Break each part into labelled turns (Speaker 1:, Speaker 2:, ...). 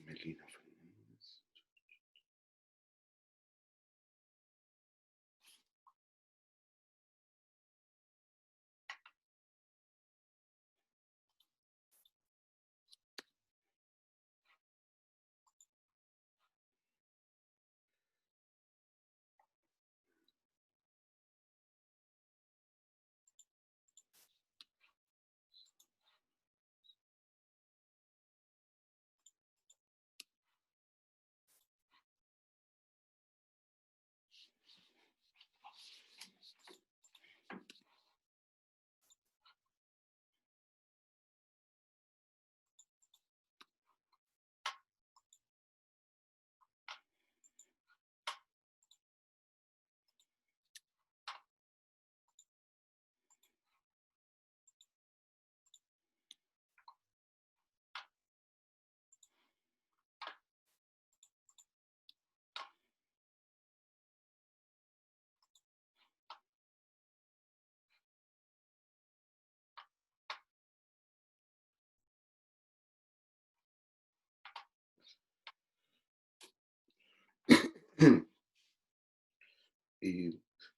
Speaker 1: Melina Fernández.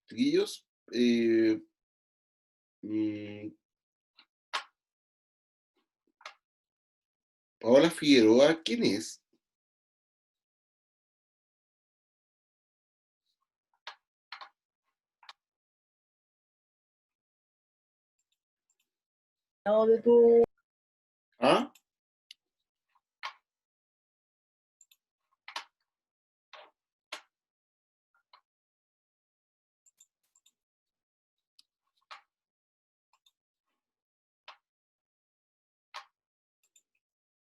Speaker 1: Chiquillos, mm, Paola Figueroa, ¿quién es?
Speaker 2: De tu...
Speaker 1: ¿Ah?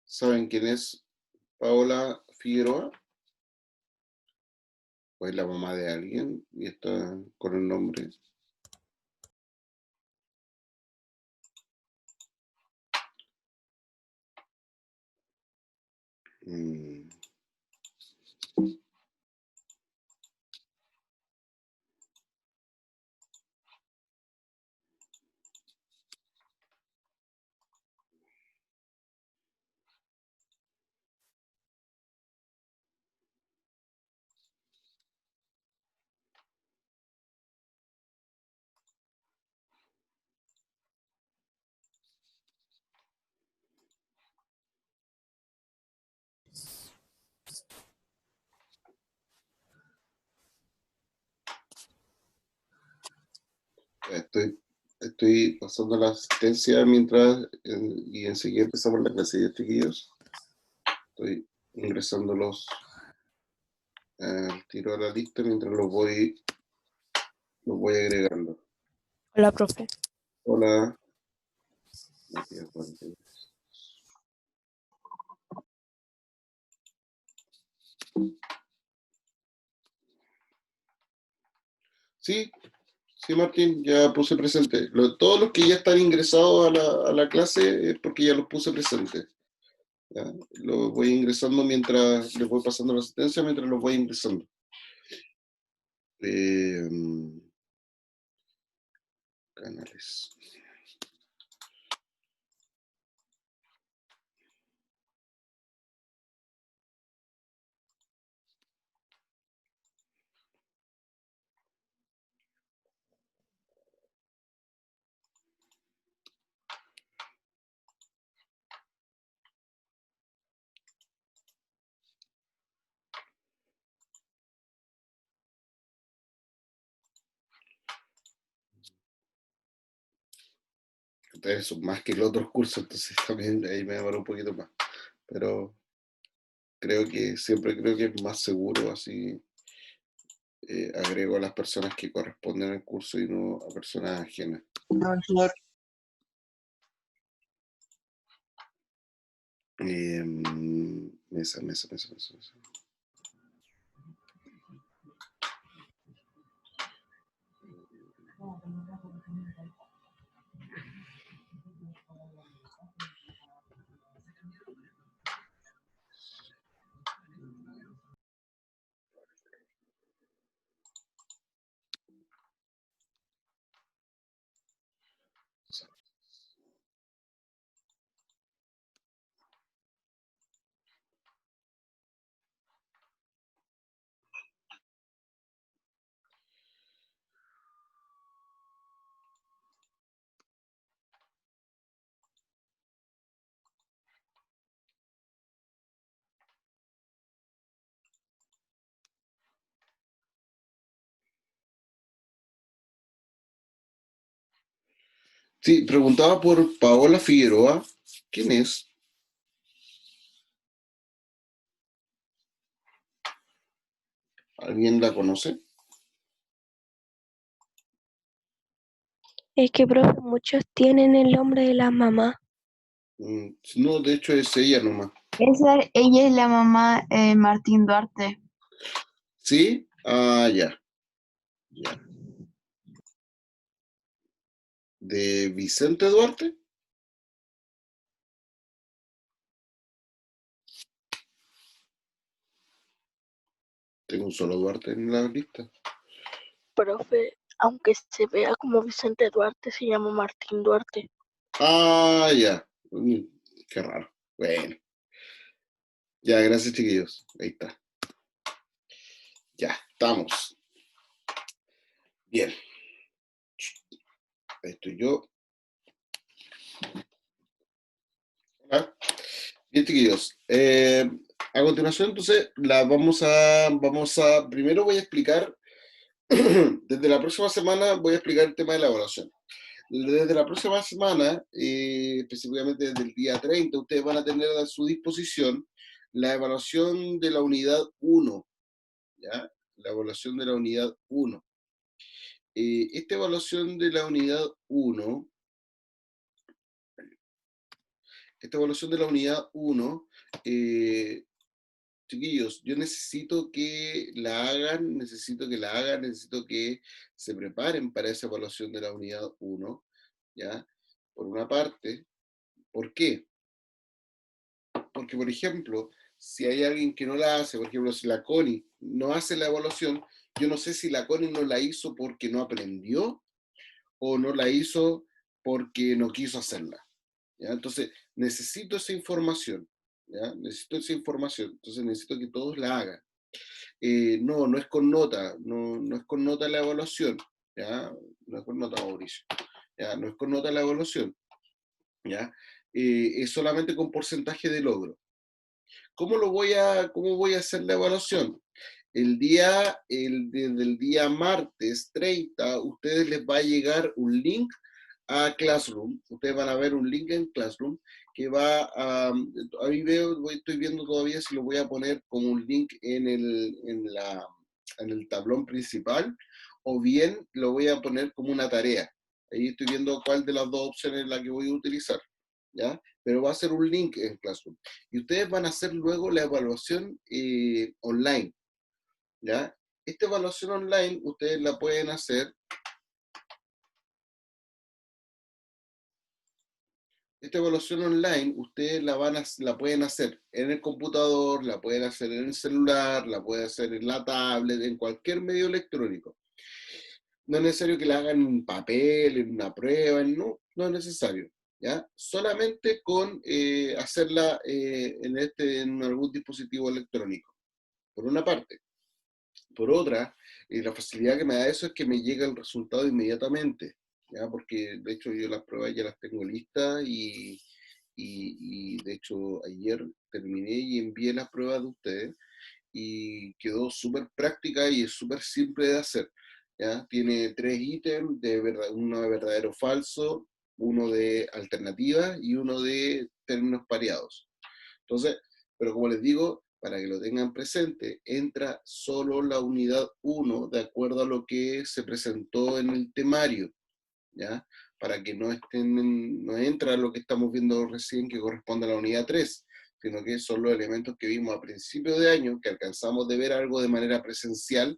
Speaker 1: ¿Saben quién es Paola Figueroa? ¿O es la mamá de alguien y está con el nombre? Mm. Estoy pasando la asistencia mientras y enseguida empezamos la clase de chiquillos. Estoy ingresándolos al tiro a la lista mientras los voy agregando.
Speaker 2: Hola, profe.
Speaker 1: Hola. Sí, sí, Martín, ya puse presente. Todos los que ya están ingresados a la clase es porque ya los puse presente. ¿Ya? Los voy ingresando mientras les voy pasando la asistencia, mientras los voy ingresando. Canales. Ustedes son más que los otros cursos, entonces también ahí me demoro un poquito más. Pero siempre creo que es más seguro así. Agrego a las personas que corresponden al curso y no a personas ajenas. Mesa. Sí, preguntaba por Paola Figueroa. ¿Quién es? ¿Alguien la conoce?
Speaker 2: Es que, profe, muchos tienen el nombre de la mamá.
Speaker 1: No, de hecho es ella nomás.
Speaker 3: Ella es la mamá de Martín Duarte.
Speaker 1: ¿Sí? Ah, ya. Ya. ¿De Vicente Duarte? Tengo un solo Duarte en la lista.
Speaker 2: Profe, aunque se vea como Vicente Duarte, se llama Martín Duarte.
Speaker 1: Ah, ya. Qué raro. Bueno. Ya, gracias, chiquillos. Ahí está. Ya, estamos. Bien. Ahí estoy yo. Hola. Bien, chiquillos. A continuación, entonces, primero voy a explicar, desde la próxima semana voy a explicar el tema de la evaluación. Desde la próxima semana, específicamente desde el día 30, ustedes van a tener a su disposición la evaluación de la unidad 1, ¿ya? La evaluación de la unidad 1. Esta evaluación de la unidad 1, chiquillos, yo necesito que la hagan, necesito que se preparen para esa evaluación de la unidad 1, ¿ya? Por una parte, ¿por qué? Porque, por ejemplo, si hay alguien que no la hace, por ejemplo, si la Connie no hace la evaluación, yo no sé si la Connie no la hizo porque no aprendió o no la hizo porque no quiso hacerla, ¿ya? Entonces, necesito esa información, ¿ya? Necesito esa información, entonces necesito que todos la hagan. No es con nota, no es con nota la evaluación, ¿ya? No es con nota, Mauricio, ¿ya? No es con nota la evaluación, ¿ya? Es solamente con porcentaje de logro. ¿Cómo voy a hacer la evaluación? Desde el día martes 30, ustedes les va a llegar un link a Classroom. Ustedes van a ver un link en Classroom que va ahí estoy viendo todavía si lo voy a poner como un link en el tablón principal o bien lo voy a poner como una tarea. Ahí estoy viendo cuál de las dos opciones es la que voy a utilizar, ¿ya? Pero va a ser un link en Classroom. Y ustedes van a hacer luego la evaluación online, ¿ya? Esta evaluación online ustedes la pueden hacer. Esta evaluación online ustedes la pueden hacer en el computador, la pueden hacer en el celular, la pueden hacer en la tablet, en cualquier medio electrónico. No es necesario que la hagan en papel, en una prueba, no es necesario, ¿ya? Solamente con hacerla en algún dispositivo electrónico, por una parte. Por otra, la facilidad que me da eso es que me llega el resultado inmediatamente, ¿ya? Porque de hecho yo las pruebas ya las tengo listas y de hecho ayer terminé y envié las pruebas de ustedes y quedó súper práctica y es súper simple de hacer, ¿ya? Tiene 3 ítems, uno de verdadero o falso, uno de alternativa y uno de términos pareados. Entonces, pero como les digo, para que lo tengan presente, entra solo la unidad 1 de acuerdo a lo que se presentó en el temario, ¿ya? Para que no entra lo que estamos viendo recién que corresponde a la unidad 3. sino que son los elementos que vimos a principios de año, que alcanzamos de ver algo de manera presencial,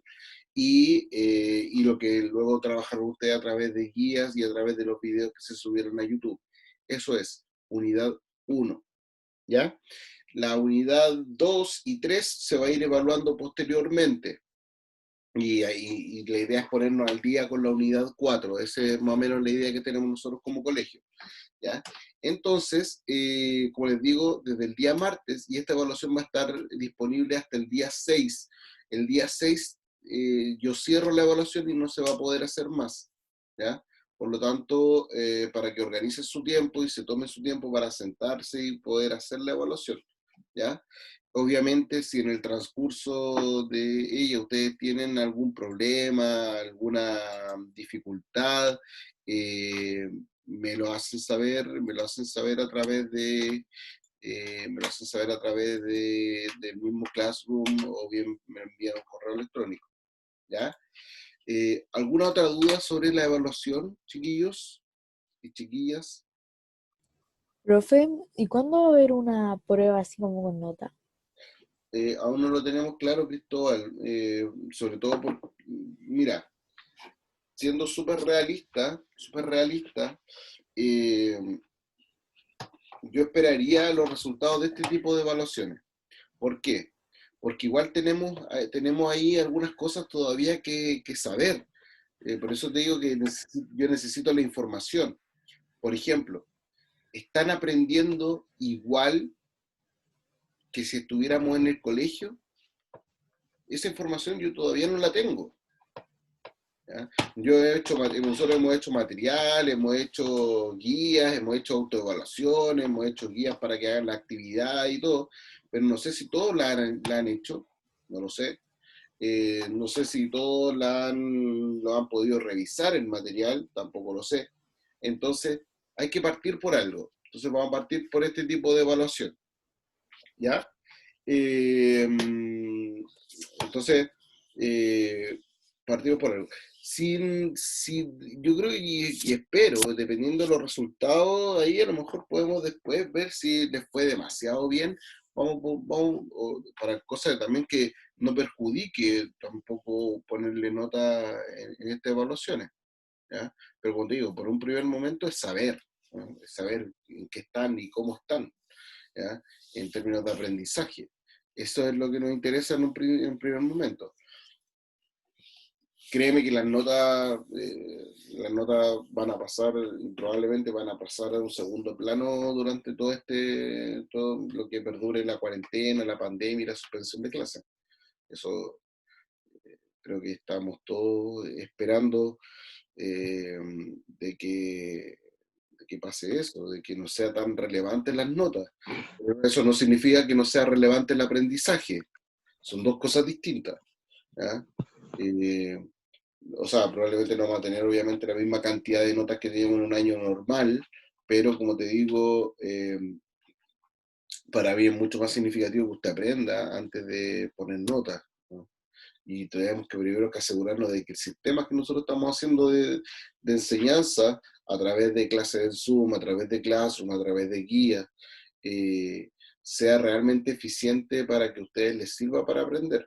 Speaker 1: y lo que luego trabajaron ustedes a través de guías y a través de los videos que se subieron a YouTube. Eso es unidad 1, ¿ya? La unidad 2 y 3 se va a ir evaluando posteriormente. Y la idea es ponernos al día con la unidad 4. Esa es más o menos la idea que tenemos nosotros como colegio, ¿ya? Entonces, como les digo, desde el día martes, y esta evaluación va a estar disponible hasta el día 6. El día 6 yo cierro la evaluación y no se va a poder hacer más, ¿ya? Por lo tanto, para que organicen su tiempo y se tomen su tiempo para sentarse y poder hacer la evaluación, ¿ya? Obviamente, si en el transcurso de ella ustedes tienen algún problema, alguna dificultad, eh, me lo hacen saber a través de, me lo hacen saber a través del mismo Classroom, o bien me envían un correo electrónico, ¿ya? ¿Alguna otra duda sobre la evaluación, chiquillos y chiquillas?
Speaker 4: Profe, ¿y cuándo va a haber una prueba así como con nota?
Speaker 1: Aún no lo tenemos claro, Cristóbal, sobre todo por, mira, siendo súper realista, eh, yo esperaría los resultados de este tipo de evaluaciones. ¿Por qué? Porque igual tenemos ahí algunas cosas todavía que saber. Por eso te digo que yo necesito la información. Por ejemplo, ¿están aprendiendo igual que si estuviéramos en el colegio? Esa información yo todavía no la tengo, ¿ya? Nosotros hemos hecho material, hemos hecho guías, hemos hecho autoevaluaciones, hemos hecho guías para que hagan la actividad y todo, pero no sé si todos la han hecho, no lo sé. No sé si todos lo han podido revisar el material, tampoco lo sé. Entonces, hay que partir por algo. Entonces, vamos a partir por este tipo de evaluación, ¿ya? Eh, entonces, eh, partimos por algo. Yo creo y espero, dependiendo de los resultados, ahí a lo mejor podemos después ver si les fue demasiado bien, para cosas también que no perjudique tampoco ponerle nota en estas evaluaciones, ¿ya? Pero como te digo, por un primer momento es saber, ¿no? Es saber en qué están y cómo están, ¿ya? En términos de aprendizaje. Eso es lo que nos interesa en un primer momento. Créeme que las notas van a pasar, probablemente van a pasar a un segundo plano durante todo lo que perdure la cuarentena, la pandemia y la suspensión de clases. Eso creo que estamos todos esperando, eh, de que pase eso, de que no sea tan relevante las notas. Pero eso no significa que no sea relevante el aprendizaje. Son dos cosas distintas, ¿ya? Eh, o sea, probablemente no vamos a tener obviamente la misma cantidad de notas que teníamos en un año normal, pero como te digo, para mí es mucho más significativo que usted aprenda antes de poner notas, ¿no? Y tenemos que primero que asegurarnos de que el sistema que nosotros estamos haciendo de enseñanza, a través de clases en Zoom, a través de Classroom, a través de guías, eh, sea realmente eficiente para que a ustedes les sirva para aprender.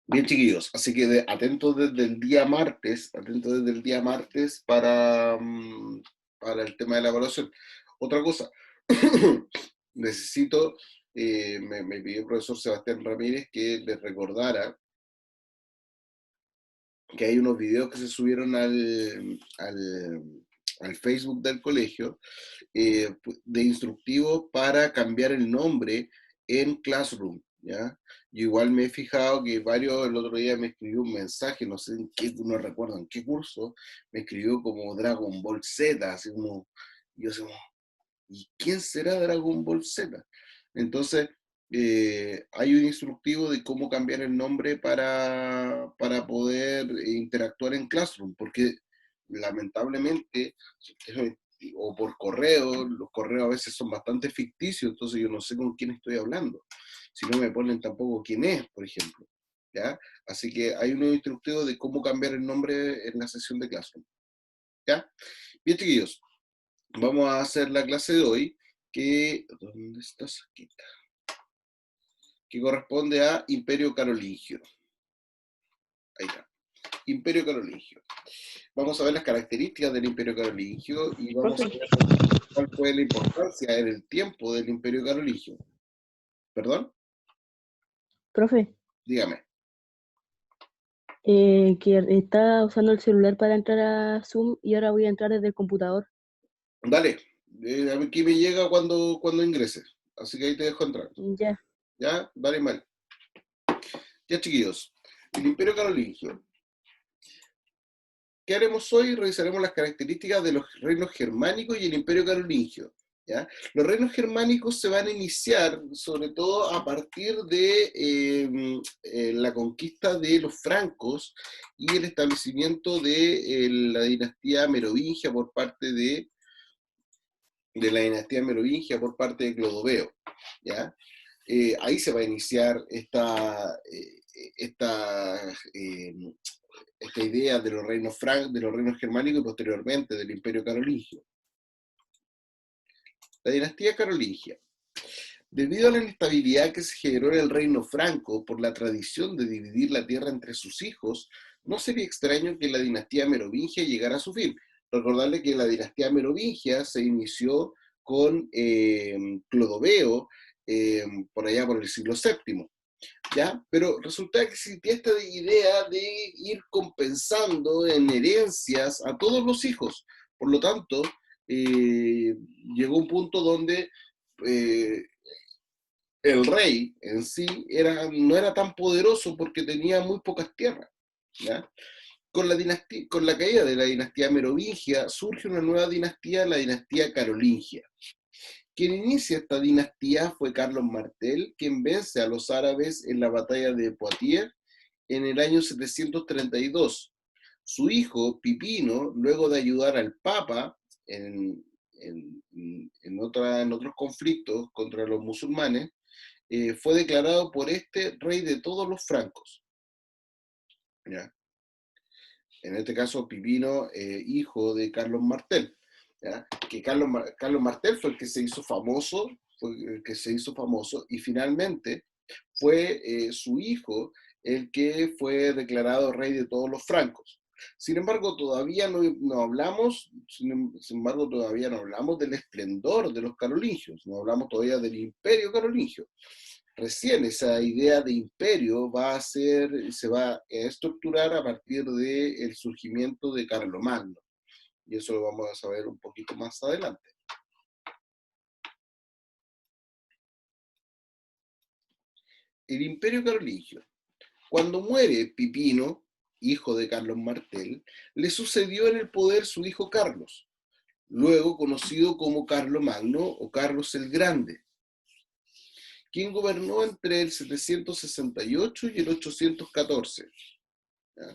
Speaker 1: Bien, chiquillos, así que atentos desde el día martes para el tema de la evaluación. Otra cosa, necesito, me pidió el profesor Sebastián Ramírez que les recordara que hay unos videos que se subieron al Facebook del colegio, de instructivos para cambiar el nombre en Classroom, ¿ya? Yo igual me he fijado que el otro día me escribió un mensaje, no sé en qué, no recuerdo en qué curso, me escribió como Dragon Ball Z, así como, yo sé, ¿y quién será Dragon Ball Z? Entonces, hay un instructivo de cómo cambiar el nombre para poder interactuar en Classroom, porque lamentablemente, o por correo, los correos a veces son bastante ficticios, entonces yo no sé con quién estoy hablando. Si no me ponen tampoco quién es, por ejemplo, ¿ya? Así que hay un instructivo de cómo cambiar el nombre en la sesión de Classroom, ¿ya? Bien, chiquillos. vamos a hacer la clase de hoy, que, ¿dónde estás? Aquí está. Que corresponde a Imperio Carolingio. Ahí está. Imperio Carolingio. Vamos a ver las características del Imperio Carolingio y vamos a
Speaker 5: Profe,
Speaker 1: ver cuál fue la importancia en el tiempo del Imperio Carolingio. ¿Perdón?
Speaker 5: profe,
Speaker 1: Dígame.
Speaker 5: que está usando el celular para entrar a Zoom y ahora voy a entrar desde el computador.
Speaker 1: Dale. Aquí me llega cuando ingrese. Así que ahí te dejo entrar.
Speaker 5: Ya,
Speaker 1: ¿Ya? Dale mal. Ya, chiquillos. El Imperio Carolingio. ¿Qué haremos hoy? Revisaremos las características de los reinos germánicos y el Imperio Carolingio. ¿Ya? Los reinos germánicos se van a iniciar sobre todo a partir de la conquista de los francos y el establecimiento de la dinastía merovingia por parte de la dinastía merovingia por parte de Clodoveo. ¿Ya? Ahí se va a iniciar esta idea de los reinos de los reinos germánicos y posteriormente del Imperio Carolingio. La dinastía carolingia. Debido a la inestabilidad que se generó en el reino franco por la tradición de dividir la tierra entre sus hijos, no sería extraño que la dinastía merovingia llegara a su fin. Recordarle que la dinastía merovingia se inició con Clodoveo por allá por el siglo VII. ¿Ya? Pero resulta que existía esta idea de ir compensando en herencias a todos los hijos. Por lo tanto, llegó un punto donde eh, el rey en sí no era tan poderoso porque tenía muy pocas tierras. ¿Ya? Con la caída de la dinastía merovingia surge una nueva dinastía, la dinastía carolingia. Quien inicia esta dinastía fue Carlos Martel, quien vence a los árabes en la batalla de Poitiers en el año 732. Su hijo, Pipino, luego de ayudar al Papa en otros conflictos contra los musulmanes, fue declarado por este rey de todos los francos. ¿Ya? En este caso, Pipino, hijo de Carlos Martel. ¿Ya? Que Carlos Martel fue el que se hizo famoso, y finalmente fue su hijo el que fue declarado rey de todos los francos. Sin embargo, todavía no hablamos, todavía no hablamos del esplendor de los carolingios, no hablamos todavía del imperio carolingio. Recién esa idea de imperio se va a estructurar a partir del surgimiento de Carlomagno. Y eso lo vamos a saber un poquito más adelante. El imperio carolingio. Cuando muere Pipino, hijo de Carlos Martel, le sucedió en el poder su hijo Carlos, luego conocido como Carlomagno o Carlos el Grande, quien gobernó entre el 768 y el 814. ¿Ya?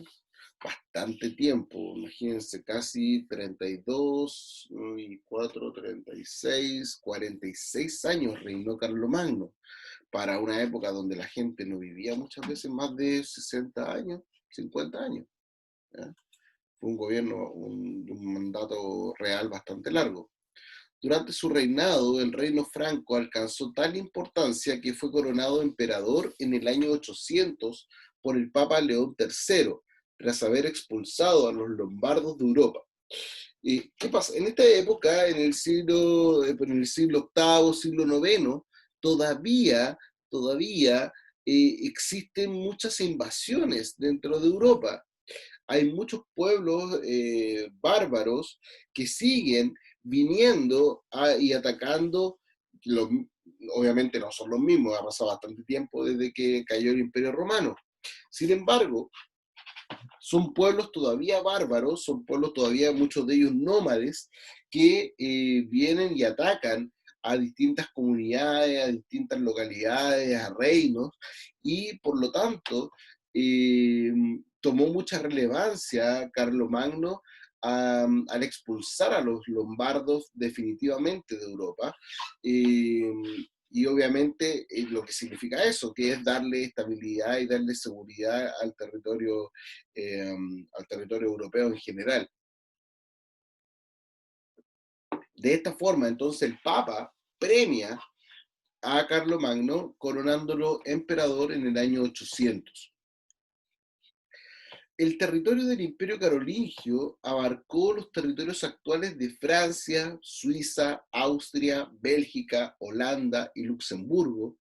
Speaker 1: Bastante tiempo, imagínense, casi 32 y 4, 36, 46 años reinó Carlomagno, para una época donde la gente no vivía muchas veces más de 60 años, 50 años. ¿Ya? Fue un gobierno, un mandato real bastante largo. Durante su reinado, el reino franco alcanzó tal importancia que fue coronado emperador en el año 800 por el Papa León III, tras haber expulsado a los lombardos de Europa. ¿Qué pasa? En esta época, en el siglo VIII, siglo IX, todavía existen muchas invasiones dentro de Europa. Hay muchos pueblos bárbaros que siguen viniendo y atacando. Los, obviamente no son los mismos, ha pasado bastante tiempo desde que cayó el Imperio Romano. Sin embargo, son pueblos todavía bárbaros, son pueblos todavía, muchos de ellos nómades, que vienen y atacan a distintas comunidades, a distintas localidades, a reinos, y por lo tanto tomó mucha relevancia Carlomagno al expulsar a los lombardos definitivamente de Europa. Y obviamente lo que significa eso, que es darle estabilidad y darle seguridad al territorio europeo en general. De esta forma, entonces, el Papa premia a Carlomagno coronándolo emperador en el año 800. El territorio del Imperio Carolingio abarcó los territorios actuales de Francia, Suiza, Austria, Bélgica, Holanda y Luxemburgo,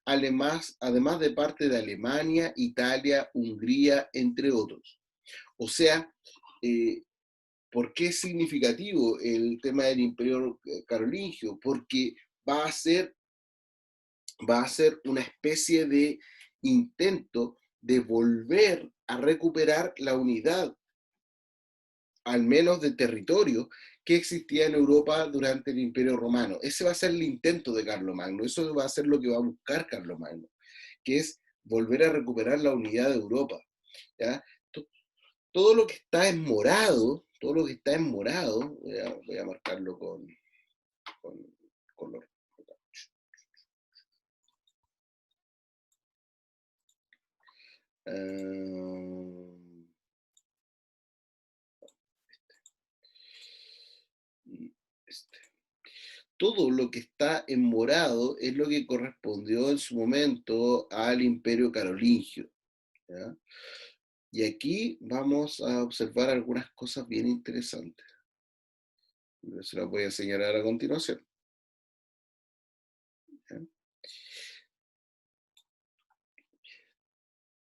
Speaker 1: además de parte de Alemania, Italia, Hungría, entre otros. O sea, ¿por qué es significativo el tema del Imperio Carolingio? Porque va a ser una especie de intento de volver a recuperar la unidad, al menos de territorio, que existía en Europa durante el Imperio Romano. Ese va a ser el intento de Carlomagno, eso va a ser lo que va a buscar Carlomagno, que es volver a recuperar la unidad de Europa. ¿Ya? Todo lo que está en morado, voy a marcarlo con color. Todo lo que está en morado es lo que correspondió en su momento al Imperio Carolingio. ¿Ya? Y aquí vamos a observar algunas cosas bien interesantes. Se las voy a señalar a continuación. ¿Ya?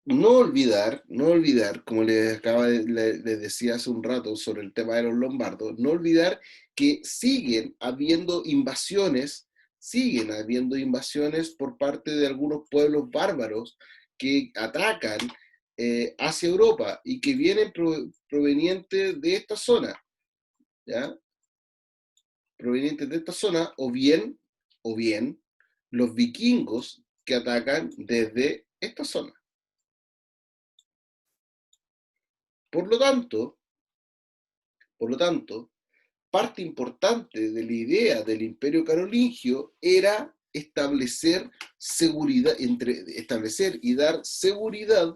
Speaker 1: No olvidar, como les decía hace un rato sobre el tema de los lombardos, no olvidar que siguen habiendo invasiones por parte de algunos pueblos bárbaros que atacan hacia Europa y que vienen provenientes de esta zona, ¿ya? Provenientes de esta zona, o bien, los vikingos que atacan desde esta zona. Por lo tanto, parte importante de la idea del Imperio Carolingio era establecer y dar seguridad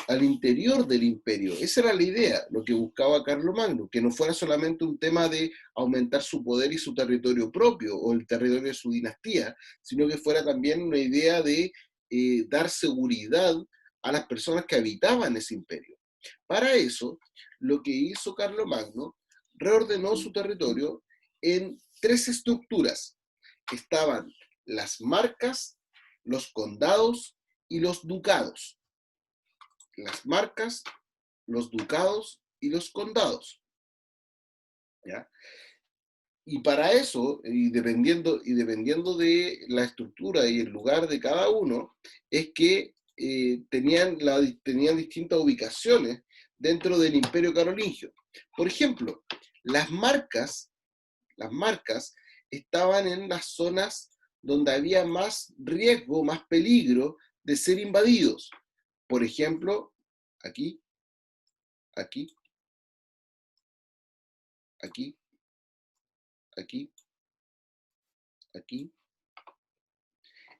Speaker 1: al interior del imperio. Esa era la idea, lo que buscaba Carlomagno, que no fuera solamente un tema de aumentar su poder y su territorio propio, o el territorio de su dinastía, sino que fuera también una idea de dar seguridad a las personas que habitaban ese imperio. Para eso, lo que hizo Carlomagno, reordenó su territorio en 3 estructuras. Estaban las marcas, los condados y los ducados. Las marcas, los ducados y los condados. ¿Ya? Y para eso, y dependiendo de la estructura y el lugar de cada uno, es que tenían distintas ubicaciones dentro del Imperio Carolingio. Por ejemplo, las marcas estaban en las zonas donde había más riesgo, más peligro de ser invadidos. Por ejemplo, aquí, aquí, aquí, aquí, aquí.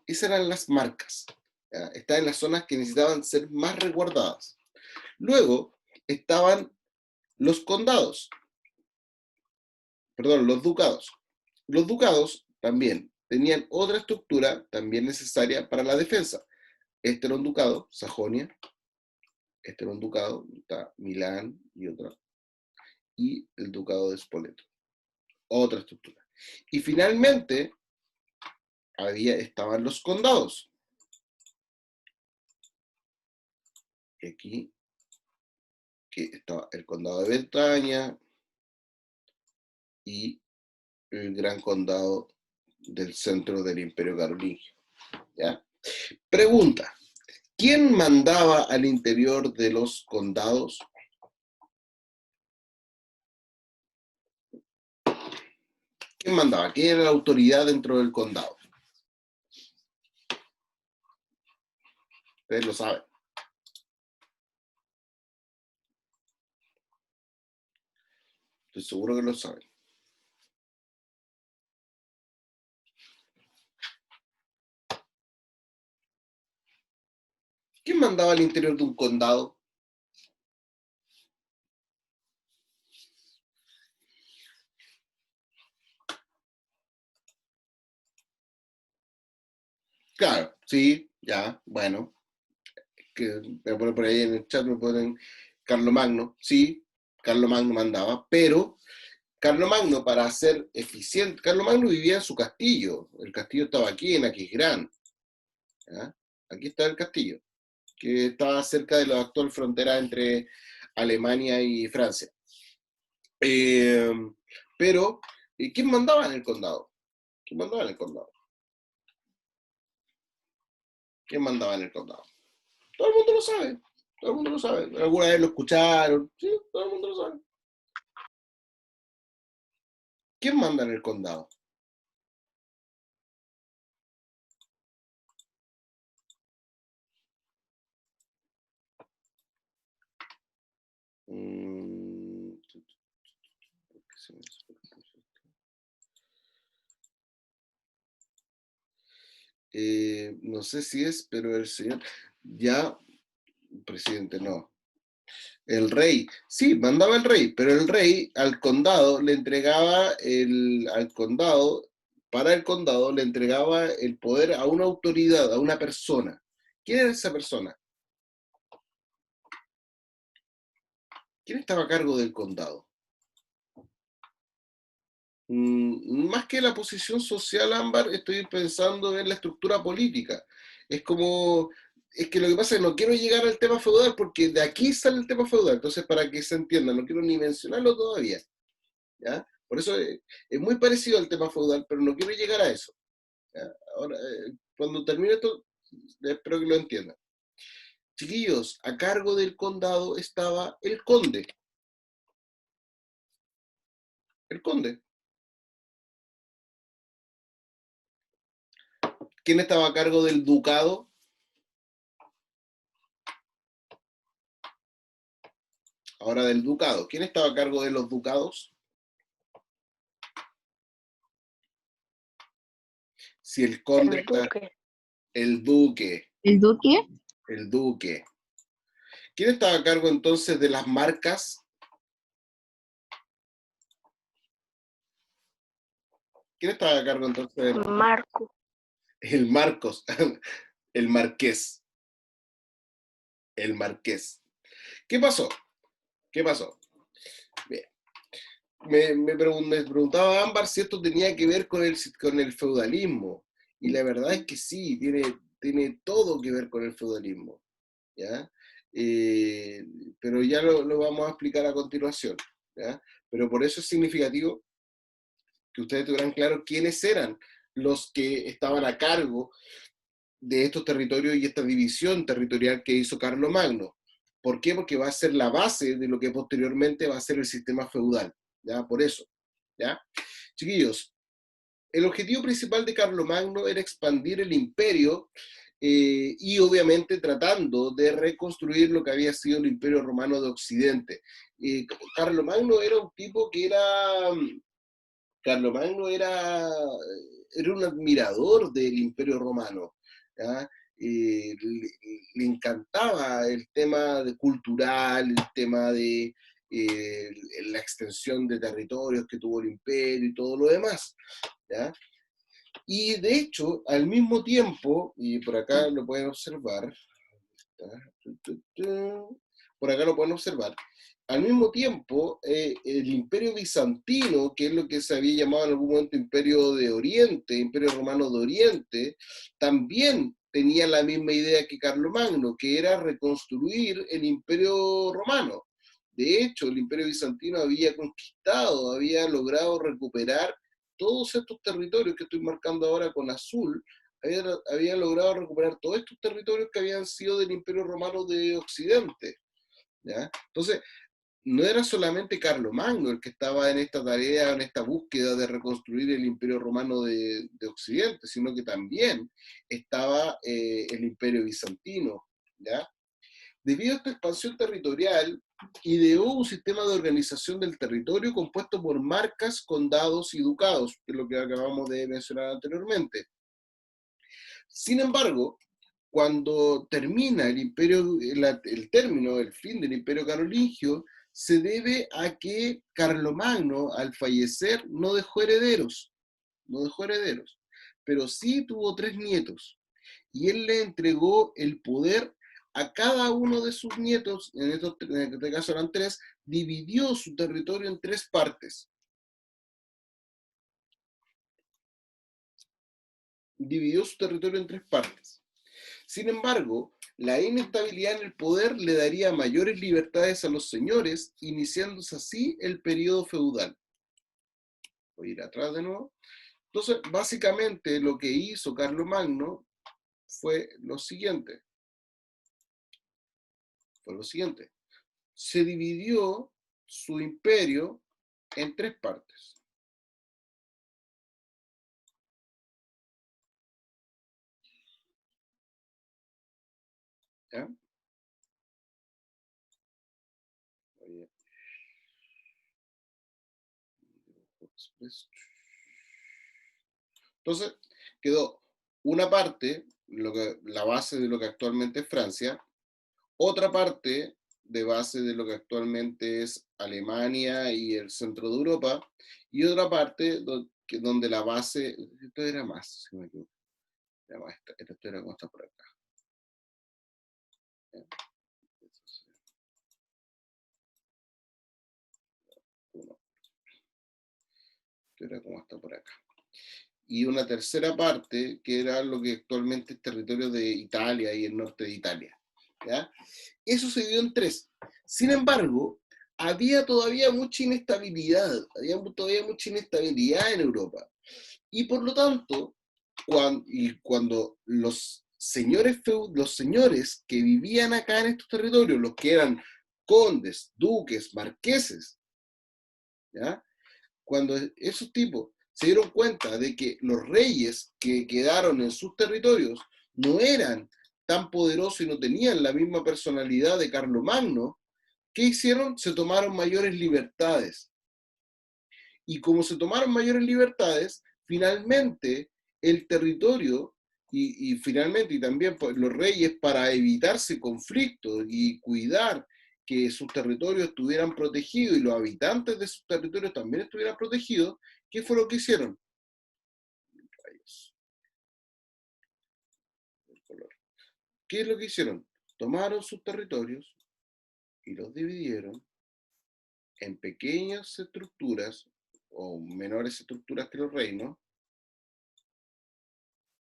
Speaker 1: Esas eran las marcas. ¿Ya? Estaban en las zonas que necesitaban ser más resguardadas. Luego estaban los condados, perdón, los ducados. Los ducados también tenían otra estructura también necesaria para la defensa. Este era un ducado, Sajonia. Este era un ducado, está Milán y otra. Y el ducado de Spoleto. Otra estructura. Y finalmente estaban los condados. Y aquí que estaba el condado de Bretaña y el gran condado del centro del Imperio Carolingio. ¿Ya? Pregunta, ¿quién mandaba al interior de los condados? ¿Quién mandaba? ¿Quién era la autoridad dentro del condado? Ustedes lo saben. Estoy seguro que lo saben. ¿Quién mandaba al interior de un condado? Claro, sí, ya, bueno. Que me ponen por ahí en el chat, me ponen Carlomagno, sí, Carlomagno mandaba, pero Carlomagno, para ser eficiente, Carlomagno vivía en su castillo. El castillo estaba aquí en Aquisgrán. ¿Ya? Aquí está el castillo, que estaba cerca de la actual frontera entre Alemania y Francia. Eh, pero, ¿quién mandaba en el condado? ¿Quién mandaba en el condado? ¿Quién mandaba en el condado? Todo el mundo lo sabe. Todo el mundo lo sabe. Alguna vez lo escucharon. Sí, todo el mundo lo sabe. ¿Quién manda en el condado? Mm, ¿por qué se me superpuso esto? No sé si es, pero el señor, ya, presidente, no. El rey, sí, mandaba el rey, pero el rey al condado le entregaba al condado, para el condado le entregaba el poder a una autoridad, a una persona. ¿Quién era esa persona? ¿Quién estaba a cargo del condado? Más que la posición social, Ámbar, estoy pensando en la estructura política. Es como, es que lo que pasa es que no quiero llegar al tema feudal porque de aquí sale el tema feudal, entonces para que se entienda, no quiero ni mencionarlo todavía, ¿ya? Por eso es muy parecido al tema feudal, pero no quiero llegar a eso, ¿ya? Ahora, cuando termine esto, espero que lo entiendan. Chiquillos, a cargo del condado estaba el conde. El conde. ¿Quién estaba a cargo del ducado? Ahora del ducado. ¿Quién estaba a cargo de los ducados? Si el conde
Speaker 2: El
Speaker 1: está...
Speaker 2: duque.
Speaker 1: El duque.
Speaker 3: ¿El duque?
Speaker 1: El duque. ¿Quién estaba a cargo entonces de las marcas? ¿Quién estaba a cargo entonces de
Speaker 2: Marco.
Speaker 1: el Marcos? El marqués. El marqués. ¿Qué pasó? ¿Qué pasó? Bien. Me preguntaba Ámbar si esto tenía que ver con el feudalismo. Y la verdad es que sí, tiene todo que ver con el feudalismo. ¿Ya? Eh, pero ya lo vamos a explicar a continuación. ¿Ya? Pero por eso es significativo que ustedes tuvieran claro quiénes eran los que estaban a cargo de estos territorios y esta división territorial que hizo Carlomagno. ¿Por qué? Porque va a ser la base de lo que posteriormente va a ser el sistema feudal. ¿Ya? Por eso. ¿Ya? Chiquillos, el objetivo principal de Carlomagno era expandir el imperio y obviamente tratando de reconstruir lo que había sido el imperio romano de Occidente. Carlomagno era un tipo que Carlomagno era un admirador del imperio romano. ¿Ya? Le encantaba el tema cultural, el tema de la extensión de territorios que tuvo el imperio y todo lo demás. ¿Ya? Y de hecho, al mismo tiempo, y por acá lo pueden observar, por acá lo pueden observar, al mismo tiempo, el imperio bizantino, que es lo que se había llamado en algún momento imperio de Oriente, imperio romano de Oriente, también tenía la misma idea que Carlomagno, que era reconstruir el imperio romano. De hecho, el imperio bizantino había conquistado, había logrado recuperar todos estos territorios que estoy marcando ahora con azul, había logrado recuperar todos estos territorios que habían sido del imperio romano de Occidente. ¿Ya? Entonces, no era solamente Carlomagno el que estaba en esta tarea, en esta búsqueda de reconstruir el imperio romano de Occidente, sino que también estaba el imperio bizantino. ¿Ya? Debido a esta expansión territorial, ideó un sistema de organización del territorio compuesto por marcas, condados y ducados, que es lo que acabamos de mencionar anteriormente. Sin embargo, cuando termina el fin del imperio carolingio, se debe a que Carlomagno, al fallecer, no dejó herederos, pero sí tuvo 3 nietos. y él le entregó el poder a cada uno de sus nietos, en este caso eran 3, dividió su territorio en 3 partes. Dividió su territorio en 3 partes. Sin embargo, la inestabilidad en el poder le daría mayores libertades a los señores, iniciándose así el periodo feudal. Voy a ir atrás de nuevo. Entonces, básicamente lo que hizo Carlomagno fue lo siguiente. Se dividió su imperio en 3 partes. ¿Ya? Entonces, quedó una parte, la base de lo que actualmente es Francia, otra parte de base de lo que actualmente es Alemania y el centro de Europa, y otra parte donde la base, esto era más, si no me equivoco, era más, esto era como está por acá. Esto era como está por acá. Y una tercera parte, que era lo que actualmente es territorio de Italia y el norte de Italia. ¿Ya? Eso se dividió en 3. Sin embargo, había todavía mucha inestabilidad, en Europa. Y por lo tanto, cuando los señores que vivían acá en estos territorios, los que eran condes, duques, marqueses, ¿ya? Cuando esos tipos se dieron cuenta de que los reyes que quedaron en sus territorios no eran tan poderosos y no tenían la misma personalidad de Carlomagno, ¿qué hicieron? Se tomaron mayores libertades. Y como se tomaron mayores libertades, finalmente el territorio y finalmente y también pues, los reyes, para evitarse conflictos y cuidar que sus territorios estuvieran protegidos y los habitantes de sus territorios también estuvieran protegidos, ¿qué fue lo que hicieron? ¿Qué es lo que hicieron? Tomaron sus territorios y los dividieron en pequeñas estructuras o menores estructuras que los reinos,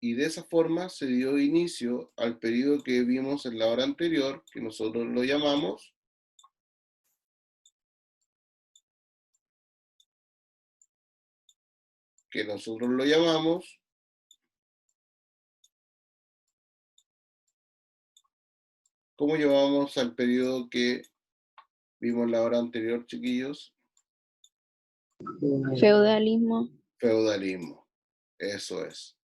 Speaker 1: y de esa forma se dio inicio al periodo que vimos en la hora anterior, que nosotros lo llamamos ¿cómo llamamos al periodo que vimos en la hora anterior, chiquillos?
Speaker 5: Feudalismo.
Speaker 1: Feudalismo, eso es.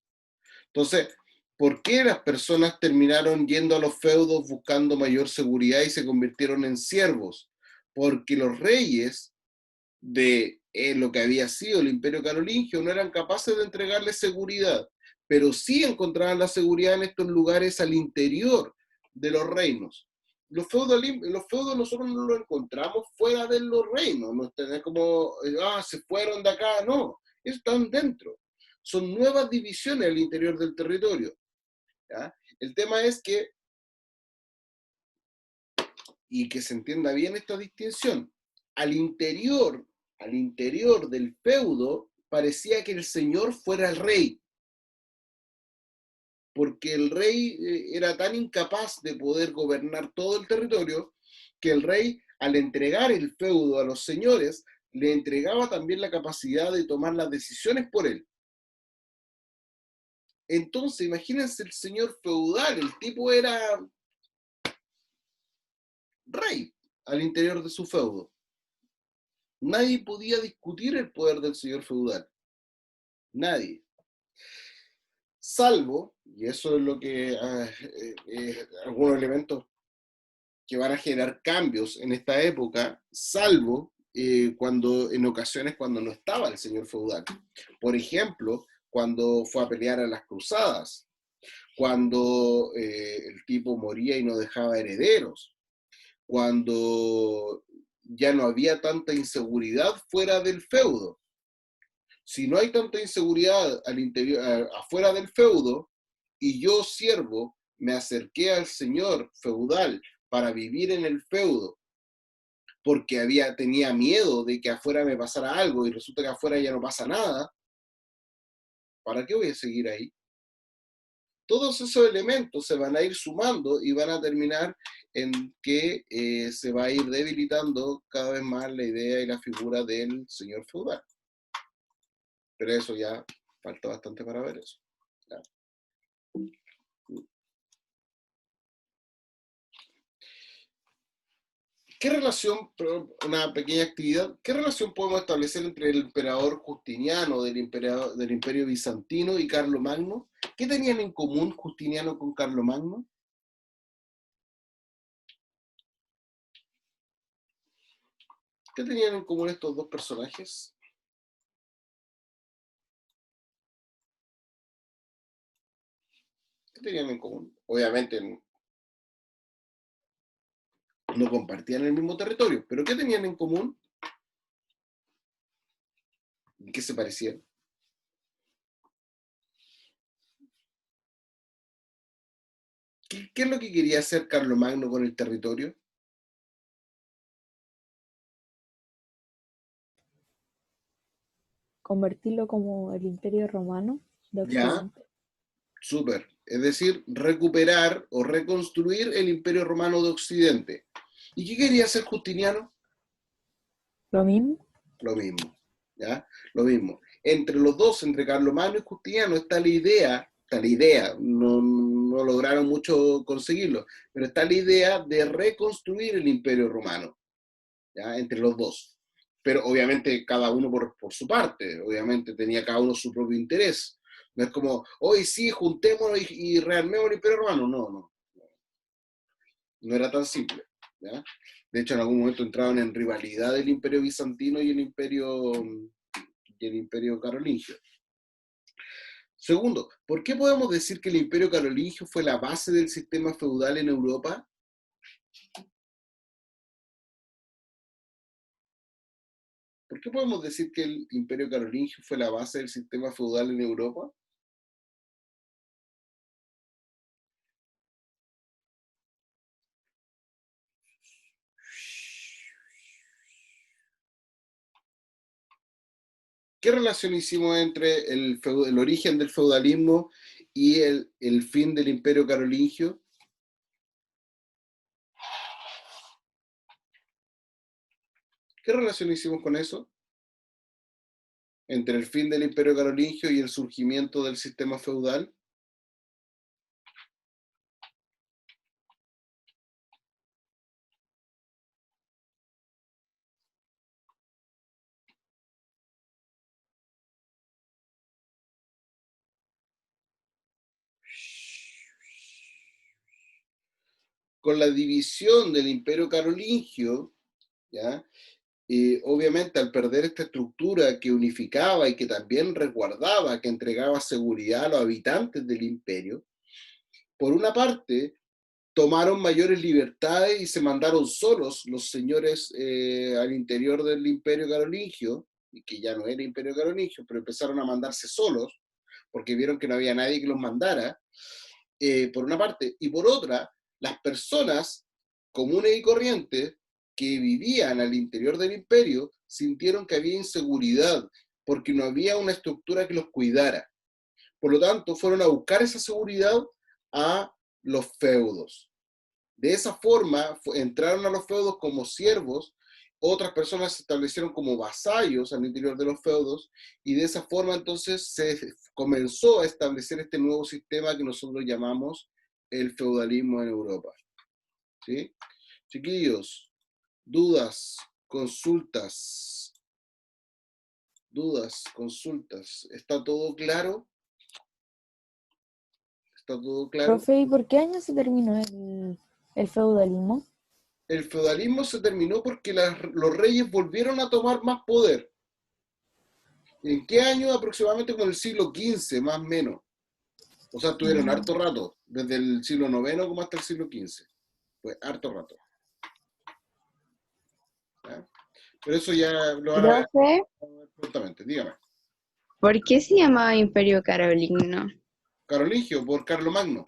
Speaker 1: Entonces, ¿por qué las personas terminaron yendo a los feudos buscando mayor seguridad y se convirtieron en siervos? Porque los reyes de lo que había sido el Imperio Carolingio no eran capaces de entregarle seguridad, pero sí encontraban la seguridad en estos lugares al interior de los reinos. Los feudos nosotros no los encontramos fuera de los reinos, no es como, se fueron de acá, no, están dentro. Son nuevas divisiones al interior del territorio. ¿Ya? El tema es que, y que se entienda bien esta distinción, al interior del feudo parecía que el señor fuera el rey, porque el rey era tan incapaz de poder gobernar todo el territorio, que el rey, al entregar el feudo a los señores, le entregaba también la capacidad de tomar las decisiones por él. Entonces, imagínense el señor feudal, el tipo era rey al interior de su feudo. Nadie podía discutir el poder del señor feudal. Nadie. Salvo, y eso es lo que algunos elementos que van a generar cambios en esta época, salvo cuando en ocasiones cuando no estaba el señor feudal. Por ejemplo, cuando fue a pelear a las cruzadas, cuando el tipo moría y no dejaba herederos, cuando ya no había tanta inseguridad fuera del feudo. Si no hay tanta inseguridad al interior, afuera del feudo, y yo, siervo, me acerqué al señor feudal para vivir en el feudo, porque tenía miedo de que afuera me pasara algo y resulta que afuera ya no pasa nada, ¿para qué voy a seguir ahí? Todos esos elementos se van a ir sumando y van a terminar en que se va a ir debilitando cada vez más la idea y la figura del señor feudal. Pero eso ya falta bastante para ver eso. ¿Ya? ¿Qué relación, una pequeña actividad, qué relación podemos establecer entre el emperador Justiniano del Imperio Bizantino y Carlomagno? ¿Qué tenían en común Justiniano con Carlomagno? ¿Qué tenían en común estos dos personajes? ¿Qué tenían en común? Obviamente no compartían el mismo territorio, pero ¿qué tenían en común? ¿En qué se parecían? ¿Qué es lo que quería hacer Carlomagno con el territorio?
Speaker 4: Convertirlo como el Imperio Romano de
Speaker 1: Ya,
Speaker 4: Occidente.
Speaker 1: súper. Es decir, recuperar o reconstruir el Imperio Romano de Occidente. ¿Y qué quería hacer Justiniano?
Speaker 4: Lo mismo.
Speaker 1: Lo mismo, ¿ya? Lo mismo. Entre los dos, entre Carlomagno y Justiniano, está la idea, no lograron mucho conseguirlo, pero está la idea de reconstruir el Imperio Romano, ¿ya? Entre los dos. Pero obviamente cada uno por su parte, obviamente tenía cada uno su propio interés. No es como, hoy sí, juntémonos y rearmemos el Imperio Romano. No era tan simple, ¿ya? De hecho, en algún momento entraron en rivalidad el Imperio Bizantino y el Imperio Carolingio. Segundo, ¿por qué podemos decir que el Imperio Carolingio fue la base del sistema feudal en Europa? ¿Por qué podemos decir que el Imperio Carolingio fue la base del sistema feudal en Europa? ¿Qué relación hicimos entre el origen del feudalismo y el fin del Imperio Carolingio? ¿Qué relación hicimos con eso? Entre el fin del Imperio Carolingio y el surgimiento del sistema feudal. Con la división del Imperio Carolingio, ¿ya? Obviamente al perder esta estructura que unificaba y que también resguardaba, que entregaba seguridad a los habitantes del imperio, por una parte tomaron mayores libertades y se mandaron solos los señores al interior del Imperio Carolingio, y que ya no era Imperio Carolingio, pero empezaron a mandarse solos, porque vieron que no había nadie que los mandara, por una parte, y por otra, las personas comunes y corrientes que vivían al interior del imperio sintieron que había inseguridad, porque no había una estructura que los cuidara. Por lo tanto, fueron a buscar esa seguridad a los feudos. De esa forma, entraron a los feudos como siervos, otras personas se establecieron como vasallos al interior de los feudos, y de esa forma entonces se comenzó a establecer este nuevo sistema que nosotros llamamos el feudalismo en Europa. ¿Sí? Chiquillos, dudas, consultas, ¿está todo claro? ¿Está todo claro?
Speaker 4: Profe, ¿y por qué año se terminó el feudalismo?
Speaker 1: El feudalismo se terminó porque los reyes volvieron a tomar más poder. ¿En qué año? Aproximadamente como el siglo XV, más o menos. O sea, tuvieron harto rato, desde el siglo IX como hasta el siglo XV. Pues harto rato. ¿Ya? Pero eso ya lo van a ver
Speaker 3: Profe,
Speaker 1: prontamente. Dígame.
Speaker 3: ¿por qué se llamaba Imperio Carolingio?
Speaker 1: Carolingio, por Carlomagno.